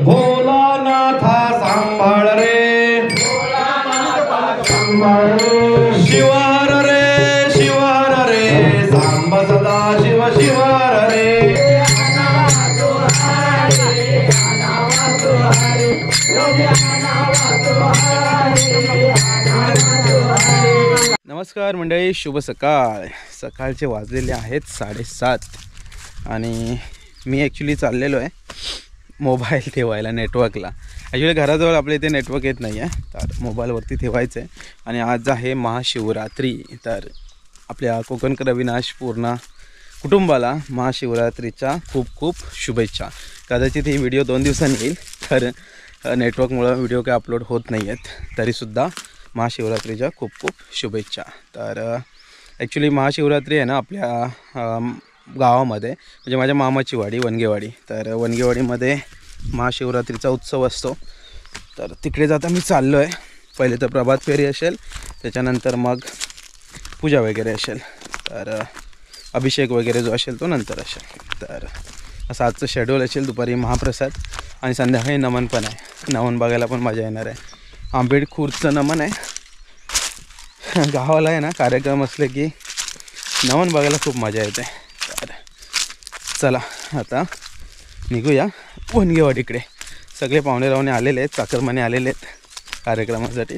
भोलानाथा सांभाळ रे, शिवार रे शिवार रे, सांब सदा शिव शिवार रे. नमस्कार मंडळी, शुभ सकाळ. सकाळचे वाजलेले आहेत 7:30 आणि मी ॲक्च्युली चाललेलो आहे मोबाईल ठेवायला नेटवर्कला. ॲक्च्युली घराजवळ आपल्या इथे नेटवर्क येत नाही आहे, तर मोबाईलवरती ठेवायचं आहे. आणि आज आहे महाशिवरात्री, तर आपल्या कोकणकर अविनाश पूर्ण कुटुंबाला महाशिवरात्रीच्या खूप खूप शुभेच्छा. कदाचित ही व्हिडिओ 2 दिवसांनी येईल, तर नेटवर्कमुळं व्हिडिओ काय अपलोड होत नाही आहेत. तरीसुद्धा महाशिवरात्रीच्या खूप खूप शुभेच्छा. तर ॲक्च्युली महाशिवरात्री आहे ना आपल्या गावामध्ये, म्हणजे माझ्या मामाची वाडी वनगेवाडी, तर वनगेवाडीमध्ये महाशिवरात्रीचा उत्सव असतो. तर तिकडेच आता मी चाललो आहे. पहिले तर प्रभात फेरी असेल, त्याच्यानंतर मग पूजा वगैरे असेल, तर अभिषेक वगैरे जो असेल तो नंतर असेल. तर असं आजचं शेड्यूल असेल. दुपारी महाप्रसाद आणि संध्याकाळी नमन पण आहे. नमन बघायला पण मजा येणार आहे. आंबेडखुर्दचं नमन आहे. गावाला आहे ना कार्यक्रम असले की नमन बघायला खूप मजा येते. तर चला आता निघूया वनगेवाडीकडे. सगळे पाहुणे रावणे आलेले आहेत, चाकरमाने आलेले आहेत कार्यक्रमासाठी.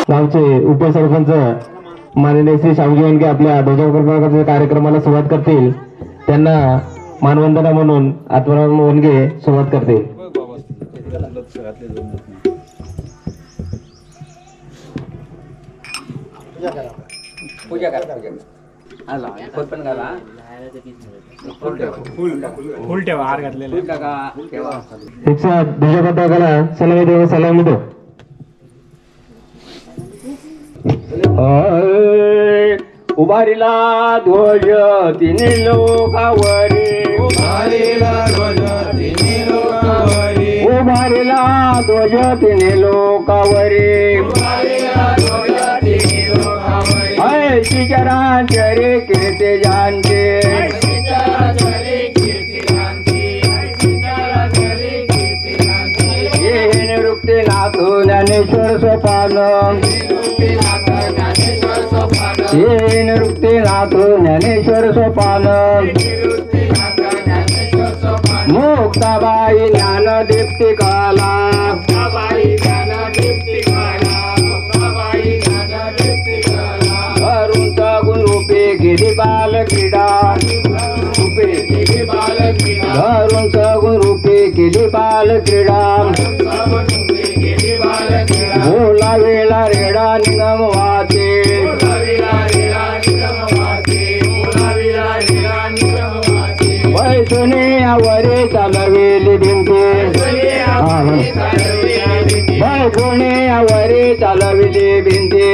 गावचे उपसरपंच माननीय श्री श्यामजी वनगे आपल्या ध्वजारोहणाच्या कार्यक्रमाला सुरुवात करतील. त्यांना मानवंदना म्हणून आत्माराम वनगे सुरुवात करतील. फुल ठेवा, हार घातलेला ध्वजपताकाला सलामी देवा, सलामी दो. उभारीला ध्वज तिन्ही लोकावरी, उभारीला ध्वज तिन्ही लोकावरी, उभारीला ध्वज तिन्ही लोकावरी, उभारीला ध्वज तिन्ही लोकावरी. ऐशी चराचरी कीर्ती जानते, हे निवृत्ती नाथो ज्ञानेश्वर सोपान, हे निवृत्ती नाथो ज्ञानेश्वर सोपान, मुक्ताबाई ज्ञानदीप्ती काला, अरुण गुण रूपे गेली बाल क्रीडा, अरुण गुण रूपे गेली बाल क्रीडा, भोला वेळा रेडा निगम वाचे, वैसुने आवरे चालवेली भिंती, वैसुने आवरे चालविली भिंती,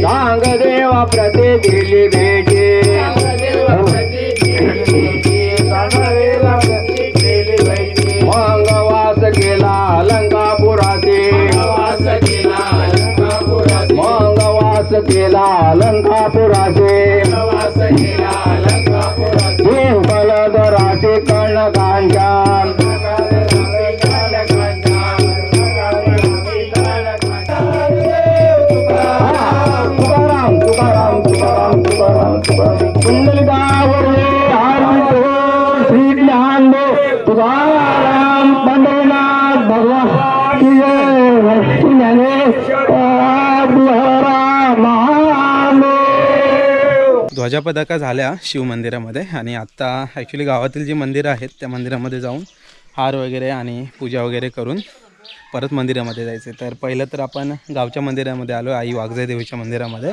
सांग देवा प्रति दिली भेटी, मंगवास केला अलंकापुराचे, मंगवास केला अलंकापुराचे, बलदराचे कर्णकांच्या, ध्वजापताका झाल्या शिवमंदिरामध्ये आणि आत्ता ॲक्च्युली गावातील जी मंदिरं आहेत त्या मंदिरामध्ये जाऊन हार वगैरे आणि पूजा वगैरे करून परत मंदिरामध्ये जायचं. तर पहिलं तर आपण गावच्या मंदिरामध्ये आलो, आई वाघजाई देवीच्या मंदिरामध्ये.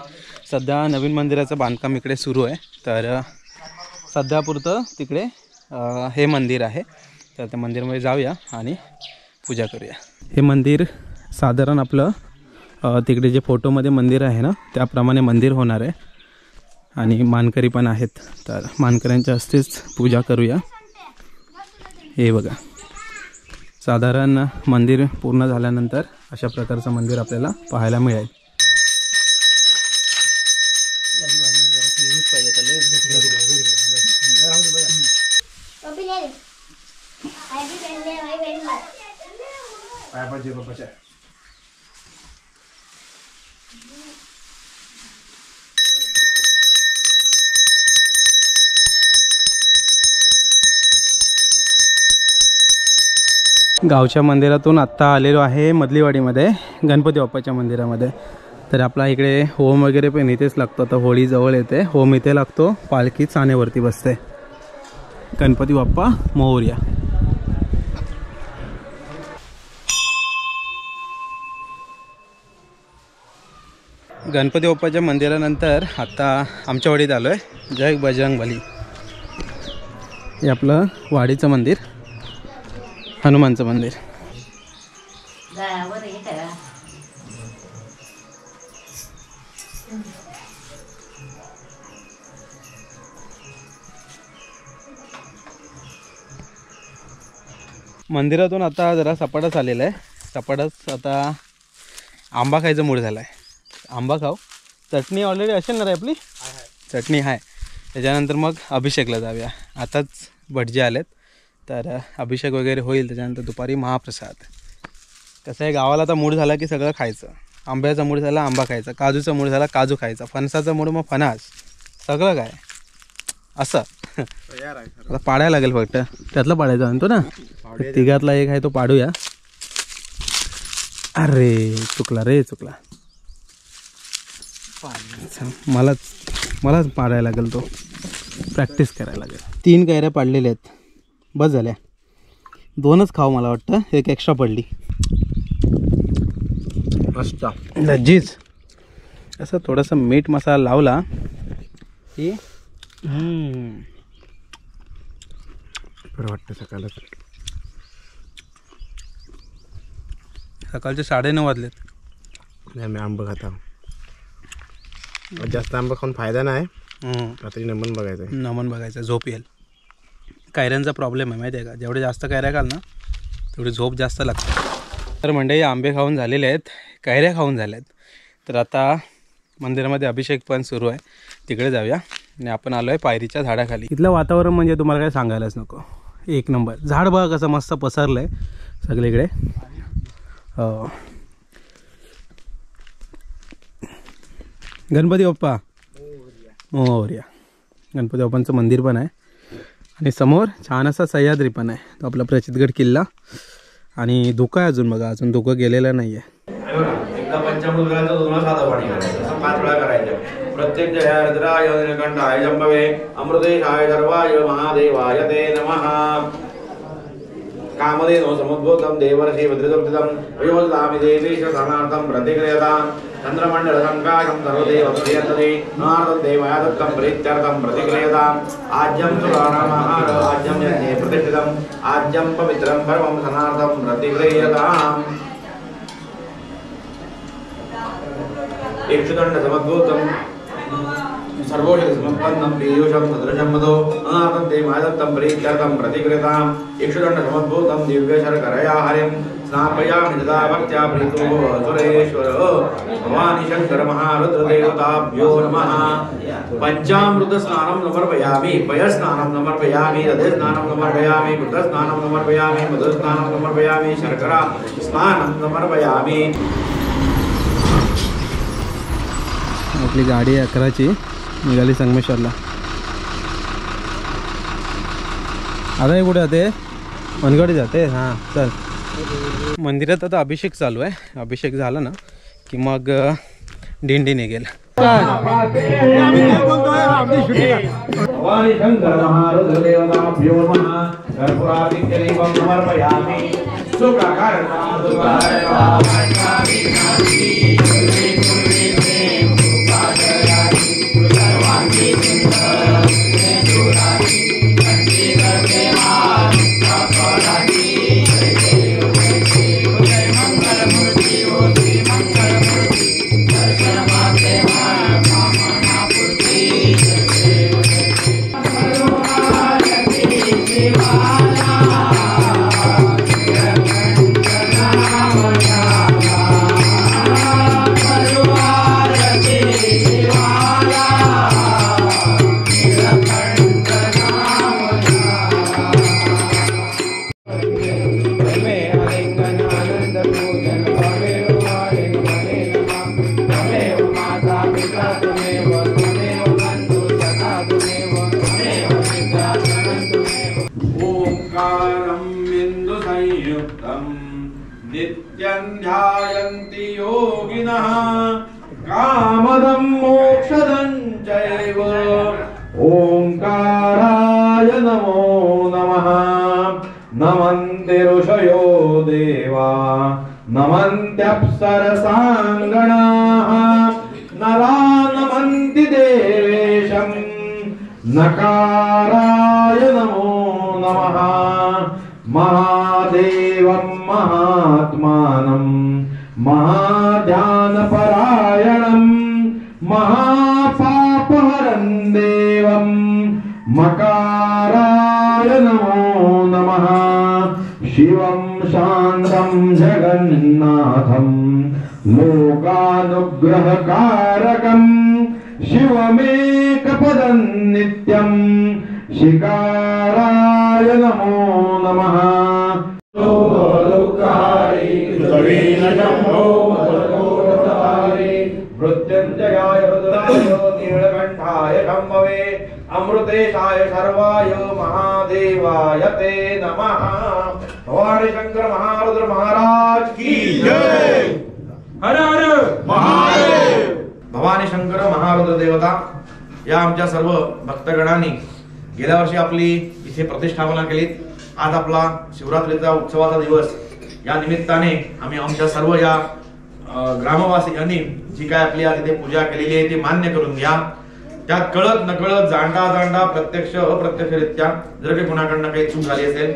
सध्या नवीन मंदिराचं बांधकाम इकडे सुरू आहे. तर सध्यापुरतं तिकडे हे मंदिर आहे. तर त्या मंदिरामध्ये जाऊया आणि पूजा करूया. हे मंदिर साधारण आपलं तिकडे जे फोटोमध्ये मंदिर आहे ना त्याप्रमाणे मंदिर होणार आहे. आणि मानकरी पण आहेत. तर मानकऱ्यांच्या हस्तेच पूजा करूया. हे बघा, साधारण मंदिर पूर्ण झाल्यानंतर अशा प्रकारचं मंदिर आपल्याला पाहायला मिळेल. गावच्या मंदिरातून आत्ता आलेलो आहे मधलीवाडीमध्ये गणपती बाप्पाच्या मंदिरामध्ये. तर आपला इकडे होम वगैरे पण इथेच लागतो. आता होळी जवळ येते, होम इथे लागतो, पालखी चानेवरती बसते. गणपती बाप्पा मोरया. गणपती बाप्पाच्या मंदिरानंतर आता आमच्या वाडीत आलो आहे. जय बजरंगबली. हे आपलं वाडीचं मंदिर, हनुमानचं मंदिर. मंदिरातून आता जरा सपाटाच आलेला आहे. सपाटाच आता आंबा खायचा मूड झाला आहे. आंबा खाऊ. चटणी ऑलरेडी असेल ना रे आपली, चटणी आहे. त्याच्यानंतर मग अभिषेकला जाऊया. आताच भटजी आलेत, तर अभिषेक वगैरे होईल. त्याच्यानंतर दुपारी महाप्रसाद. कसं आहे, गावाला आता मूड झाला की सगळं खायचं. आंब्याचा मूड झाला आंबा खायचा, काजूचा मूड झाला काजू खायचा, फणसाचा मूड मग फणस, सगळं काय असं. आता पाडायला लागेल फक्त. त्यातलं पाडायचं म्हणतो ना, तिघातला एक आहे तो पाडूया. अरे चुकला रे, चुकला. मलाच पाडायला लागेल, तो प्रॅक्टिस करायला लागेल. 3 कैऱ्या पाडलेल्या आहेत, बस झाल्या. 2च खाऊ मला वाटतं, एक एक्स्ट्रा पडली. मस्त लज्जीज. असं थोडंसं मीठ मसाला लावला की बरं वाटतं. सकाळचे 9:30 वाजलेत. नाही, मी आंबा खाता. जास्त आंबा खाऊन फायदा नाही. रात्री नमन बघायचं आहे. नमन बघायचं, झोप येईल. कैऱ्यांचा प्रॉब्लेम आहे माहिती आहे का, जेवढे जास्त कैऱ्या खाल ना तेवढी झोप जास्त लागते. तर मंडळी, आंबे खाऊन झालेले आहेत, कैऱ्या खाऊन झाल्या आहेत. तर आता मंदिरामध्ये अभिषेक पण सुरू आहे, तिकडे जाऊया. आणि आपण आलो आहे पायरीच्या झाडाखाली. इथलं वातावरण म्हणजे तुम्हाला काय सांगायलाच नको, एक नंबर. झाड बघा कसं मस्त पसरलं आहे सगळीकडे. गणपती बाप्पा मोरया. गणपती बाप्पांचं मंदिर पण आहे. आणि समोर छान असा सह्याद्री पण आहे, तो आपला प्रचितगड किल्ला. आणि धुकं आहे अजून, बघा अजून धुकं गेलेलं नाही आहे. एकदा पंचामृत करायचं, 2 साधं पाणी करायचं, असं 5 वेळा करायचं. प्रत्येक जयार्द्राय निकंठाय जंबवे अमृतेशाय सर्वाय महादेवाय ते नमः. कामधेनो समुद्भूतं देवर्षि वज्रदुर्जितं वयोदामि देवेश धनार्थं प्रतिक्रियतां. चंद्रमंडलसंकाशं सर्वदेव प्रियतते नारदं देवाय दत्तं प्रीत्यर्थं प्रतिक्रियताम्. आज्यं सुराणामहार आज्यं यज्ञे प्रतिष्ठितम् आज्यं पवित्रं परमं सनार्थं प्रतिक्रियताम्. इक्षुदंड समुद्भूतं सर्वोषध समपन्नं पीयूषं सदृशं मधो अनाथं देवाय दत्तं प्रीत्यर्थं प्रतिक्रियताम्. इक्षुदंड समुद्भूतं दिव्यशर्करया हरिं स्नापयामि यदा भक्त्या प्रीतो सुरेश्वर भवानी शंकर महारुद्रदेवताभ्यो नमः. पंचामृत स्नानं समर्पयामि, पयस्नानं समर्पयामि, दधिस्नानं समर्पयामि, घृतस्नानं समर्पयामि, मधुस्नानं समर्पयामि, शर्करा स्नानं समर्पयामि. आपली गाडी 11ची निघाली संगमेश्वरला. आता हे कुठे जाते? मनगडी जाते. हां चल. मंदिरात आता अभिषेक चालू आहे. अभिषेक झाला ना की मग दिंडी निघेल. भवानी शंकर महारुद्र देवताभ्यो नमः कर्पूरादित्य दीपं समर्पयामि सुप्रकारणं नित्यं ध्यायन्ति योगिनः कामदं मोक्षदं चैव ओंकाराय नमो नमः नमन्ते ऋषयो देवा नमन्त्यप्सरसाङ्गणाः नरा नमन्ति देवेशं नकाराय नमो नमः महादेवं महात्मानं महाध्यानपरायणं महापापहरं देवं मकाराय नमो नमः शिवं शान्तं जगन्नाथं लोकानुग्रहकारकं शिवमेकपदं नित्यं शिकाराय नमो नमः मृत्युंजयाय रुद्राय नीलकंठाय शंभवे अमृतेशाय सर्वाय महादेवाय ते नमः। भवानी शंकर महारुद्र महाराज की जय। हर हर महादेव। भवानी शंकर महारुद्र देवता या आमच्या सर्व भक्तगणांनी गेल्या वर्षी आपली इथे प्रतिष्ठापना केली। आज आपला शिवरात्रीचा उत्सवाचा दिवस या निमित्ताने आम्ही आमच्या सर्व या ग्रामवासियांनी जी काय आपली आज इथे पूजा केलेली आहे ती मान्य करून घ्या। त्यात कळत नकळत जाणता प्रत्यक्ष अप्रत्यक्षरित्या जर काही कोणाकडनं काही चूक झाली असेल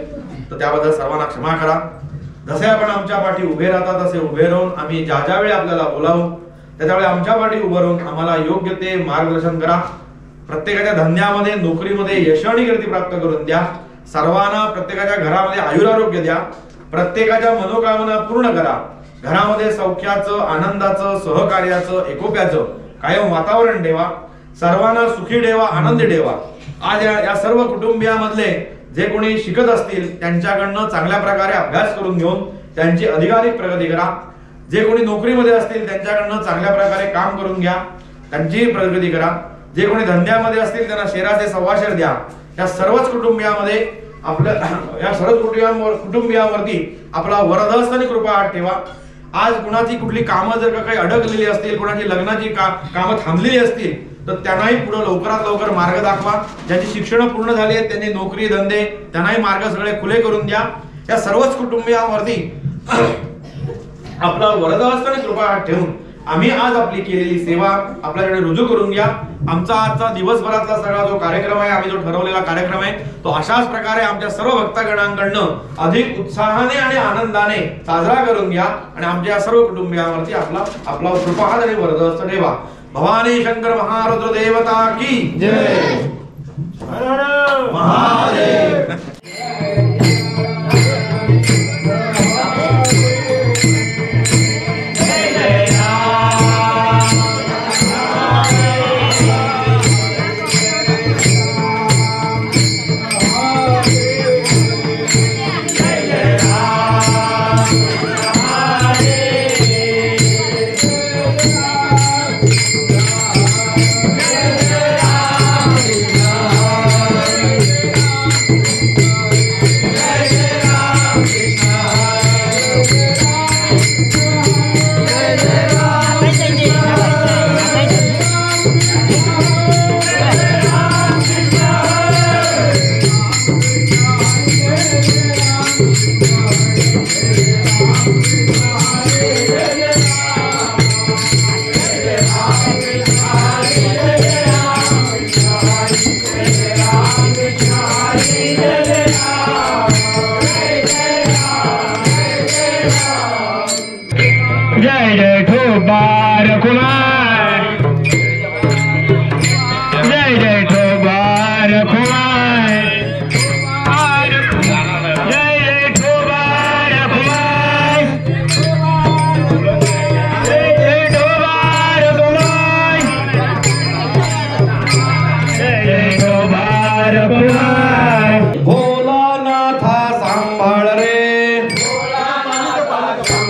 तर त्याबद्दल सर्वांना क्षमा करा। जसे आपण आमच्या पाठी उभे राहता तसे उभे राहून आम्ही ज्या वेळी आपल्याला बोलावू त्यावेळी आमच्या पाठी उभं राहून आम्हाला योग्य ते मार्गदर्शन करा। प्रत्येकाच्या धंद्यामध्ये नोकरीमध्ये यश आणि कीर्ती प्राप्त करून द्या। सर्वांना प्रत्येकाच्या घरामध्ये आयुरारोग्य द्या। प्रत्येकाच्या मनोकामना पूर्ण करा। घरामध्ये सौख्याचं आनंदाचं सहकार्याचं एकोप्याचं कायम वातावरण ठेवा। सर्वांना सुखी ठेवा आनंदी ठेवा। आज या सर्व कुटुंबियांमधले जे कोणी शिकत असतील त्यांच्याकडनं चांगल्या प्रकारे अभ्यास करून घेऊन त्यांची अधिकाधिक प्रगती करा। जे कोणी नोकरीमध्ये असतील त्यांच्याकडनं चांगल्या प्रकारे काम करून घ्या त्यांची प्रगती करा। जे कोणी धंद्यामध्ये असतील त्यांना शेराचे सव्वाशेर द्या। या सर्वच कुटुंबियांमध्ये आपल्या या सर्व कुटुंबियांवरती आपला वरदहस्त आणि कृपा हात ठेवा। आज कुणाची कुठली कामं जर काही अडकलेली असतील कुणाची लग्नाची कामं थांबलेली असतील तर त्यांनाही पुढे लवकरात लवकर मार्ग दाखवा। ज्यांची शिक्षण पूर्ण झाली आहेत त्यांनी नोकरी धंदे त्यांनाही मार्ग सगळे खुले करून द्या। या सर्वच कुटुंबियांवरती आपला वरदहस्त आणि कृपा हात ठेवून आम्ही आज आपली केलेली सेवा आपल्याकडे रुजू करून घ्या। आमचा आजचा दिवसभरातला सगळा जो कार्यक्रम आहे आम्ही जो ठरवलेला कार्यक्रम आहे तो अशाच प्रकारे आमच्या सर्व भक्तगणांकडनं अधिक उत्साहाने आणि आनंदाने साजरा करून घ्या आणि आमच्या सर्व कुटुंबियांवरती आपला कृपाहात आणि वरदहस्त ठेवा। भवानी शंकर महारुद्र देवता की जय। हर हर महादेव।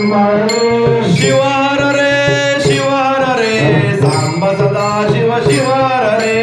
शिव हर रे शिव हर रे सांब सदा शिव शिव हर रे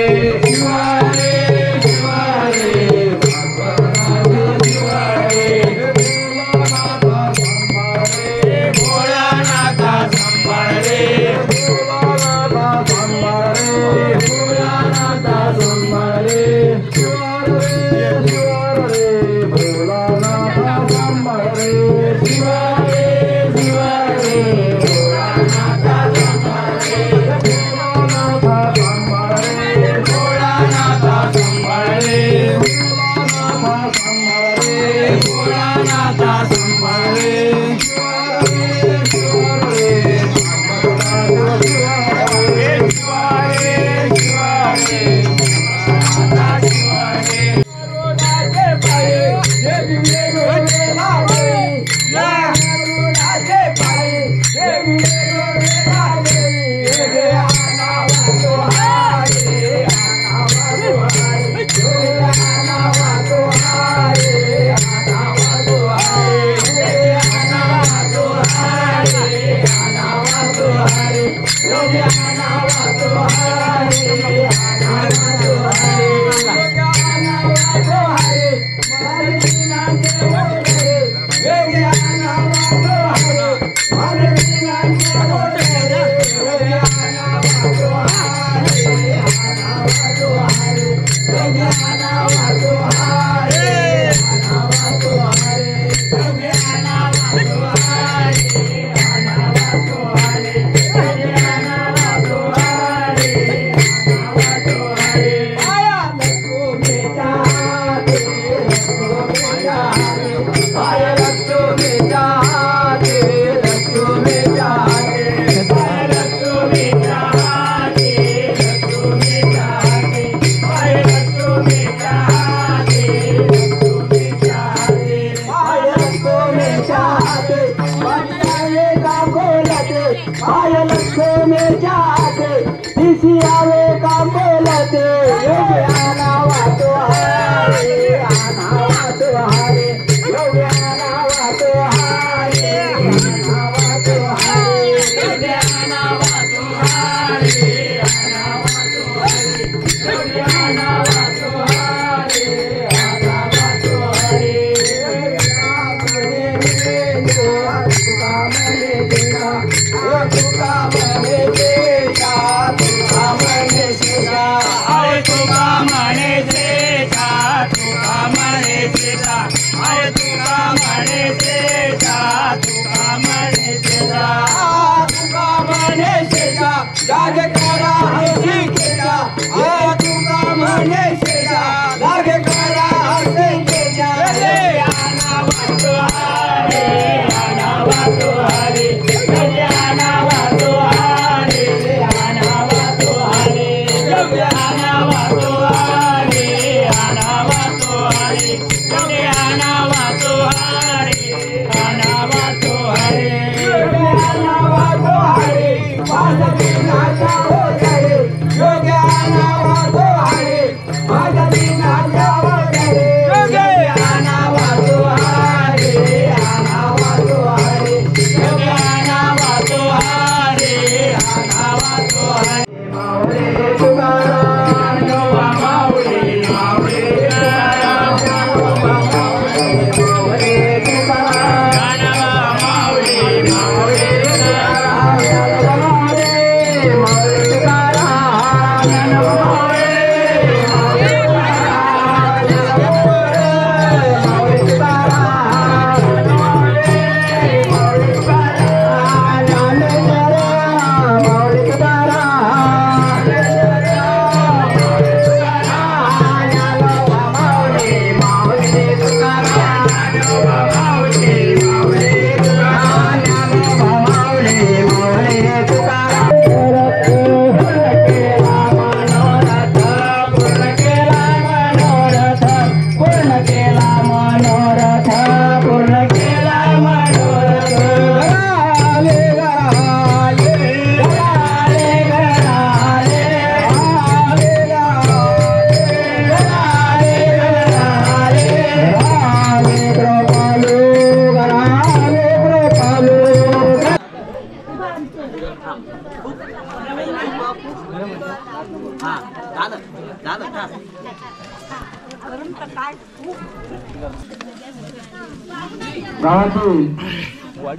गावातील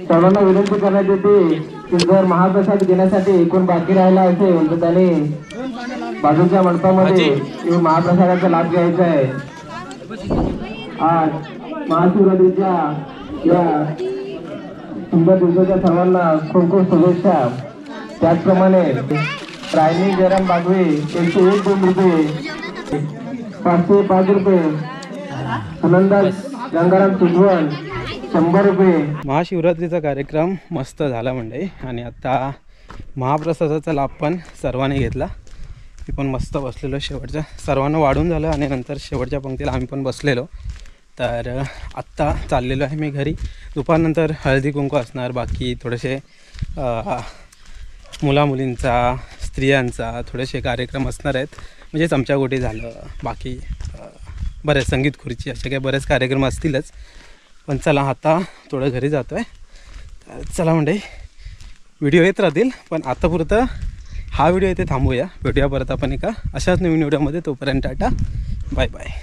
सर्वांना विनंती करण्यात येते की जर महाप्रसाद घेण्यासाठी कोण बाकी राहिला असेल तर त्याने बाजूच्या मंडपामध्ये येऊन महाप्रसादाचा लाभ घ्यायचा आहे. आज महाशिवरात्रीच्या या सुंदर दिवसाच्या सर्वांना खूप खूप शुभेच्छा. त्याचप्रमाणे रायनी जयराम बागवे 101 रुपये, 505 रुपये, सुनंदा गंगाराम सुजवण 100 रुपये. महाशिवरात्रीचा कार्यक्रम मस्त झाला मंडळी आणि आता महाप्रसादाचा लाभ पण सर्वांनी घेतला. मी पण मस्त बसलेलो शेवटच्या, सर्वांना वाढून झालं आणि नंतर शेवटच्या पंक्तीला आम्ही पण बसलेलो. तर आत्ता चाललेलो आहे मी घरी. दुपारनंतर हळदी कुंकू असणार, बाकी थोडेसे मुलामुलींचा स्त्रियांचा थोडेसे कार्यक्रम असणार आहेत. म्हणजेच आमच्या गोटी झालं, बाकी बरेच संगीत खुर्ची असे काही बरेच कार्यक्रम असतीलच. पण चला आता थोडं घरी जातो आहे. तर चला म्हणजे व्हिडिओ येत राहतील, पण आतापुरतं हा व्हिडिओ इथे थांबूया. भेटूया परत आपण एका अशाच नवीन व्हिडिओमध्ये. तोपर्यंत टाटा, बाय बाय.